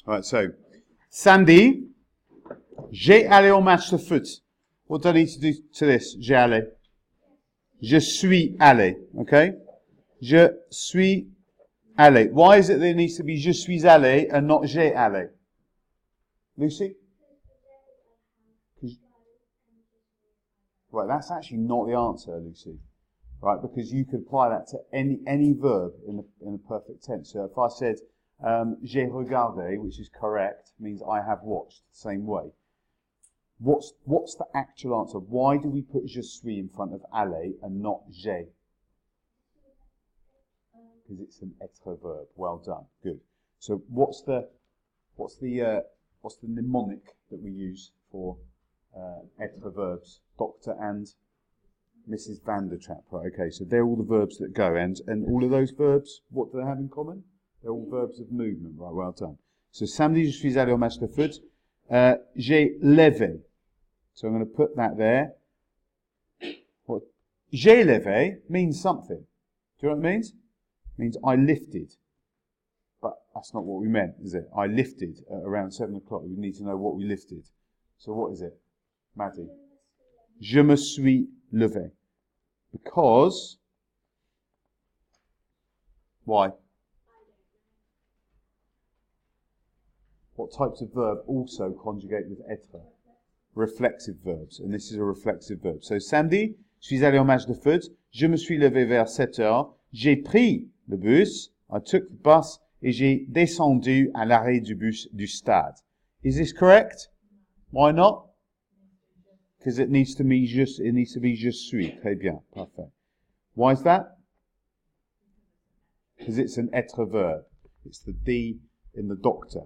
All right, so samedi, j'ai allé au match de foot. What do I need to do to this? J'ai allé. Je suis allé. Okay? Je suis allé. Why is it that it needs to be je suis allé and not j'ai allé? Lucy? Right, that's actually not the answer, Lucy. Right, because you could apply that to any verb in the perfect tense. So if I said j'ai regardé, which is correct, means I have watched, the same way. What's the actual answer? Why do we put je suis in front of aller and not j'ai? Because it's an être verb. Well done. Good. So what's the mnemonic that we use for être verbs? Dr. and Mrs. Van der Trapp. Right, okay, so they're all the verbs that go, and all of those verbs, what do they have in common? They're all verbs of movement. Right, well done. So samedi, je suis allé au match de foot. J'ai levé. So I'm going to put that there. What? J'ai levé means something. Do you know what it means? It means I lifted. But that's not what we meant, is it? I lifted at around 7 o'clock. We need to know what we lifted. So what is it? Maddie? Je me suis levé. Because, why? What types of verb also conjugate with être? Reflexive verbs. And this is a reflexive verb. So samedi, je suis allé au match de foot. Je me suis levé vers 7 heures. J'ai pris le bus. I took the bus. Et j'ai descendu à l'arrêt du bus du stade. Is this correct? Why not? Because it needs to be je suis. Très bien. Parfait. Why is that? Because it's an être verb. It's the D in the doctor.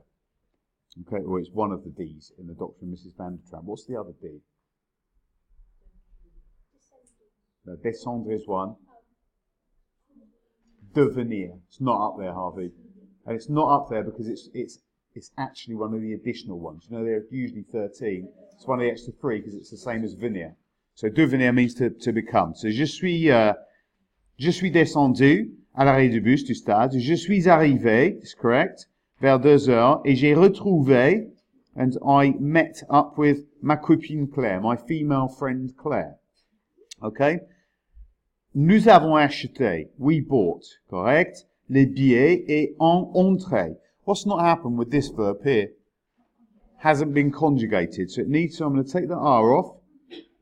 Okay, or it's one of the D's in the Dr. and Mrs. Van der Trapp. What's the other D? No, descendre is one. Devenir. It's not up there, Harvey. And it's not up there because it's actually one of the additional ones. You know, there are usually 13. It's one of the extra 3 because it's the same as venir. So devenir means to become. So je suis descendu à l'arrêt du bus du stade. Je suis arrivé, it's correct, vers 2 heures, et j'ai retrouvé, and I met up with ma copine Claire, my female friend Claire. Okay? Nous avons acheté, we bought, correct, les billets et en entrée. What's not happened with this verb here? Hasn't been conjugated, so it needs to, I'm going to take the R off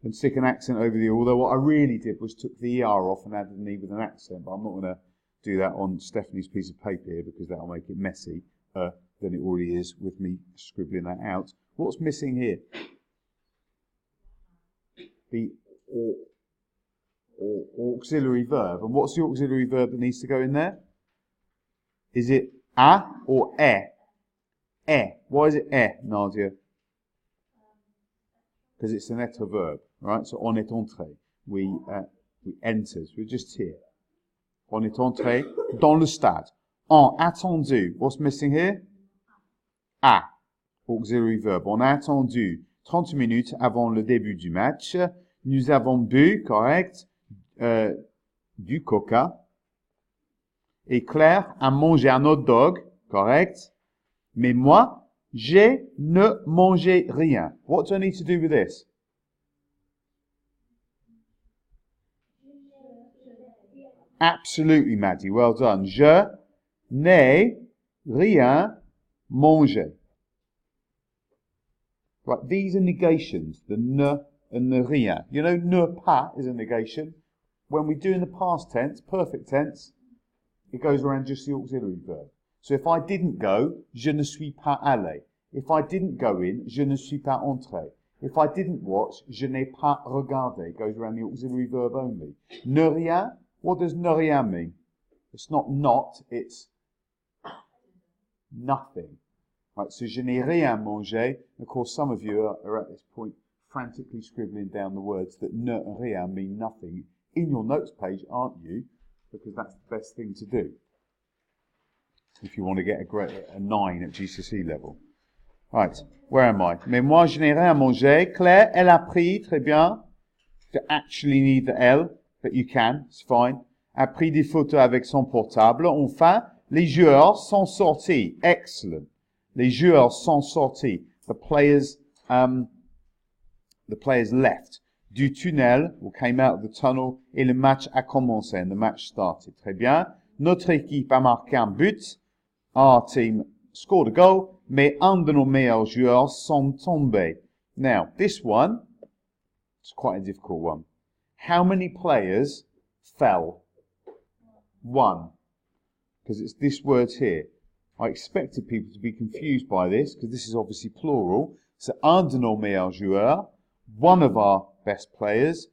and stick an accent over the, although what I really did was took the ER off and added an E with an accent, but I'm not going to do that on Stephanie's piece of paper here because that'll make it messy than it already is with me scribbling that out. What's missing here? The auxiliary verb. And what's the auxiliary verb that needs to go in there? Is it a or e? E. Why is it e, Nadia? Because it's an être verb, right? So on est entré. We enters. We're just here. On est entré dans le stade. En attendu. What's missing here? A. Auxiliary verb. On a attendu 30 minutes avant le début du match. Nous avons bu, correct, du coca. Et Claire a mangé un hot dog, correct. Mais moi, je ne mangeais rien. What do I need to do with this? Absolutely, Maddie. Well done. Je n'ai rien mangé. Right, these are negations, the ne and the rien. You know, ne pas is a negation. When we do in the past tense, perfect tense, it goes around just the auxiliary verb. So if I didn't go, je ne suis pas allé. If I didn't go in, je ne suis pas entré. If I didn't watch, je n'ai pas regardé. It goes around the auxiliary verb only. Ne rien, what does ne rien mean? It's not, it's nothing. Right, so je n'ai rien mangé. Of course, some of you are at this point frantically scribbling down the words that ne and rien mean nothing in your notes page, aren't you? Because that's the best thing to do if you want to get a 9 at GCSE level. Right, where am I? Mais moi, je n'ai rien mangé. Claire, elle a pris, très bien. You actually need the L, but you can, it's fine. A pris des photos avec son portable. Enfin, les joueurs sont sortis. Excellent. Les joueurs sont sortis. The players left. Du tunnel, or came out of the tunnel, et le match a commencé, and the match started. Très bien. Notre équipe a marqué un but. Our team scored a goal, mais un de nos meilleurs joueurs sont tombés. Now, this one, it's quite a difficult one. How many players fell? One. Because it's this word here. I expected people to be confused by this, because this is obviously plural. So, un de nos meilleurs joueurs, one of our best players.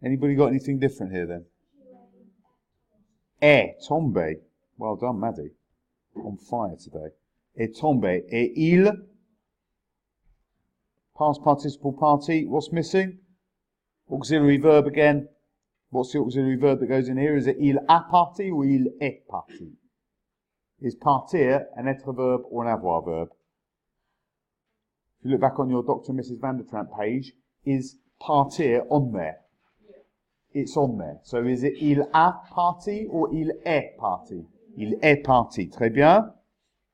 Anybody got anything different here then? Est tombé. Well done, Maddie. On fire today. Est tombé. Et il. Past participle party. What's missing? Auxiliary verb again. What's the auxiliary verb that goes in here? Is it il a parti or il est parti? Is partir an être verb or an avoir verb? If you look back on your Dr. and Mrs. Vandertramp page, is partir on there? It's on there. So is it il a parti or il est parti? Il est parti. Très bien.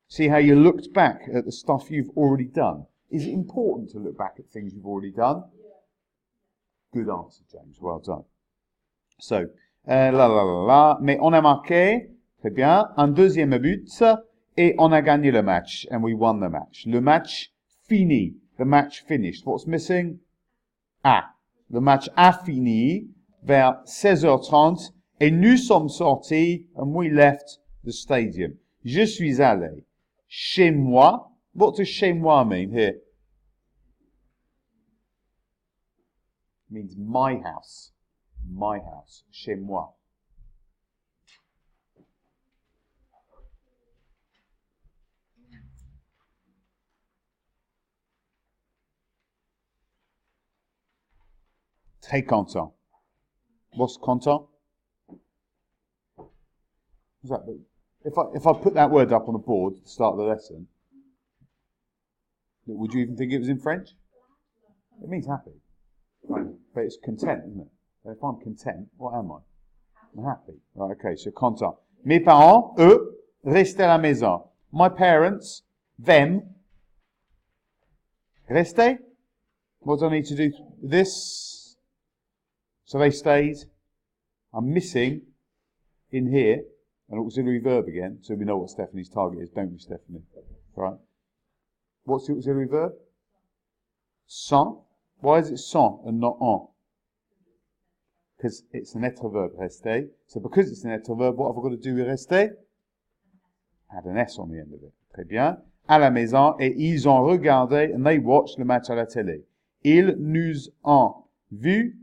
See how you looked back at the stuff you've already done. Is it important to look back at things you've already done? Good answer, James. Well done. So, mais on a marqué, très bien, un deuxième but, et on a gagné le match, and we won the match. Le match fini. The match finished. What's missing? Ah. Le match a fini vers 16h30, et nous sommes sortis, and we left the stadium. Je suis allé chez moi. What does chez moi mean here? It means my house. My house. Chez moi. Très content. What's content? If I put that word up on the board to start the lesson, would you even think it was in French? It means happy. Right? But it's content, isn't it? So if I'm content, what am I? I'm happy. Right, okay, so content. Mes parents, eux, restaient à la maison. My parents, them, restaient. What do I need to do with this? So they stayed. I'm missing in here an auxiliary verb again, so we know what Stephanie's target is, don't we, Stephanie? Right. What's the auxiliary verb? Sont. Why is it sont and not en? Because it's an être verb, rester. So because it's an être verb, what have I got to do with rester? Add an S on the end of it. Très bien. À la maison, et ils ont regardé, and they watched le match à la télé. Ils nous ont vus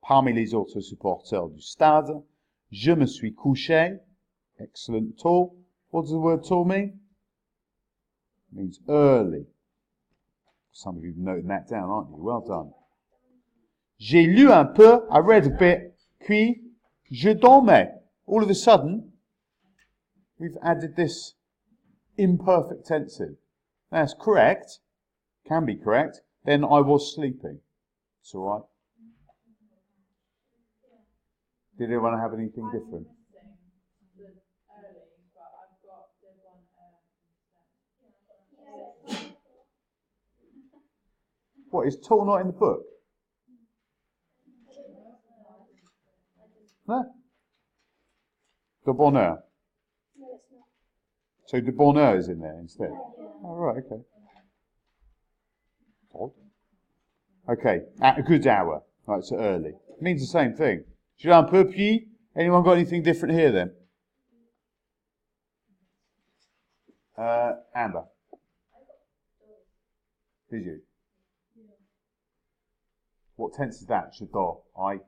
parmi les autres supporters du stade. Je me suis couché. Excellent. Tôt. What does the word tôt mean? It means early. Some of you have noted that down, aren't you? Well done. J'ai lu un peu, I read a bit, puis je dormais. All of a sudden, we've added this imperfect tense in. That's correct. Can be correct. Then I was sleeping. It's all right. Did anyone have anything different? What, is tall not in the book? No? De bonheur. So de bonheur is in there instead. Oh, right, okay. Odd. Okay, at a good hour. Right, so early. It means the same thing. Je un peu puis. Anyone got anything different here then? Amber. Did you? What tense is that? Je dors. I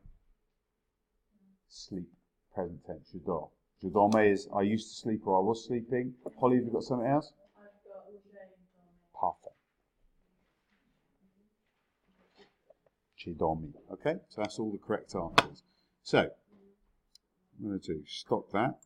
sleep. Present tense. Je dors. Je dormais is I used to sleep or I was sleeping. Holly, have you got something else? Parfait. J'ai dormi. Okay, so that's all the correct answers. So, I'm going to stop that.